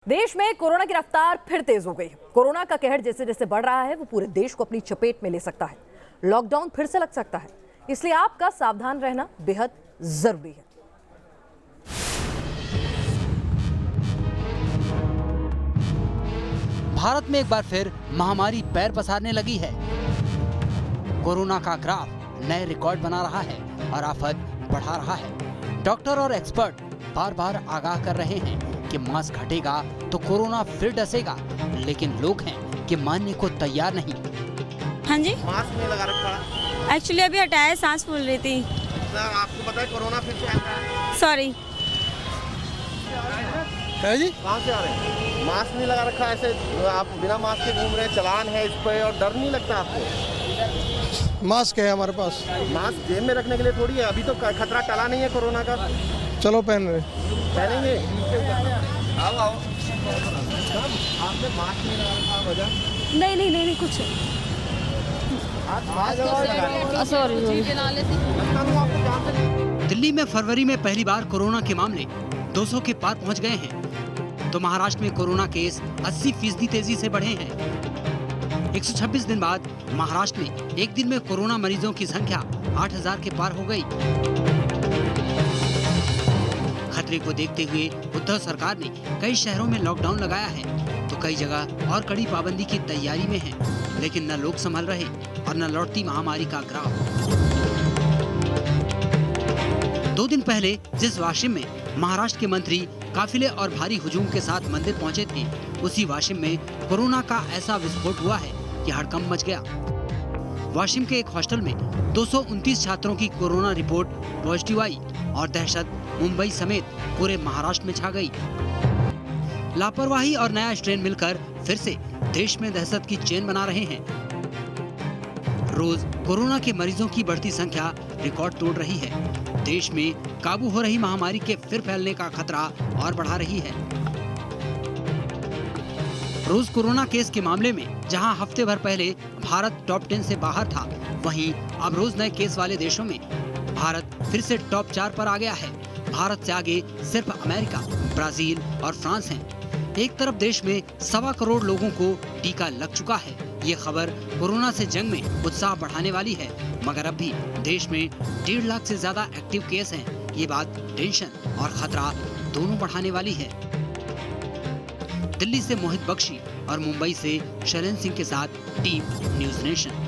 देश में कोरोना की रफ्तार फिर तेज हो गई है। कोरोना का कहर जैसे जैसे बढ़ रहा है वो पूरे देश को अपनी चपेट में ले सकता है। लॉकडाउन फिर से लग सकता है, इसलिए आपका सावधान रहना बेहद जरूरी है। भारत में एक बार फिर महामारी पैर पसारने लगी है। कोरोना का ग्राफ नए रिकॉर्ड बना रहा है और आफत बढ़ा रहा है। डॉक्टर और एक्सपर्ट बार बार आगाह कर रहे हैं कि मास्क हटेगा तो कोरोना फिर डसेगा, लेकिन लोग हैं कि मानने को तैयार नहीं। हाँ जी, मास्क नहीं लगा रखा। एक्चुअली अभी हटाया, सांस फूल रही थी। सर आपको पता है कोरोना फिर से आ रहा है? सॉरी। है जी? कहाँ से आ रहे हैं? मास्क नहीं लगा रखा, ऐसे आप बिना मास्क के घूम रहे हैं, चलान है इस पर, और डर नहीं लगता आपको? मास्क है हमारे पास। मास्क जेब में रखने के लिए थोड़ी है, अभी तो खतरा टला नहीं है कोरोना का। चलो पहन रहे पहनेंगे। आओ आओ। आपने मास्क नहीं लगा रखा, वजह? नहीं कुछ सॉरी। दिल्ली में फरवरी में पहली बार कोरोना के मामले 200 के पार पहुंच गए हैं, तो महाराष्ट्र में कोरोना केस 80% तेजी से बढ़े हैं। 126 दिन बाद महाराष्ट्र में एक दिन में कोरोना मरीजों की संख्या 8000 के पार हो गई। खतरे को देखते हुए उद्धव सरकार ने कई शहरों में लॉकडाउन लगाया है, तो कई जगह और कड़ी पाबंदी की तैयारी में है, लेकिन न लोग संभल रहे और न लौटती महामारी का ग्राफ। 2 दिन पहले जिस वाशिम में महाराष्ट्र के मंत्री काफिले और भारी हुजूम के साथ मंदिर पहुंचे थे, उसी वाशिम में कोरोना का ऐसा विस्फोट हुआ है कि हड़कंप मच गया। वाशिम के एक हॉस्टल में 229 छात्रों की कोरोना रिपोर्ट पॉजिटिव आई और दहशत मुंबई समेत पूरे महाराष्ट्र में छा गई। लापरवाही और नया स्ट्रेन मिलकर फिर से देश में दहशत की चेन बना रहे हैं। रोज कोरोना के मरीजों की बढ़ती संख्या रिकॉर्ड तोड़ रही है। देश में काबू हो रही महामारी के फिर फैलने का खतरा और बढ़ा रही है। रोज कोरोना केस के मामले में जहां हफ्ते भर पहले भारत टॉप 10 से बाहर था, वहीं अब रोज नए केस वाले देशों में भारत फिर से टॉप 4 पर आ गया है। भारत से आगे सिर्फ अमेरिका, ब्राजील और फ्रांस हैं। एक तरफ देश में 1.25 करोड़ लोगों को टीका लग चुका है। ये खबर कोरोना से जंग में उत्साह बढ़ाने वाली है, मगर अब भी देश में 1.5 लाख से ज्यादा एक्टिव केस हैं। ये बात टेंशन और खतरा दोनों बढ़ाने वाली है। दिल्ली से मोहित बख्शी और मुंबई से शैलेंद्र सिंह के साथ टीम न्यूज़ नेशन।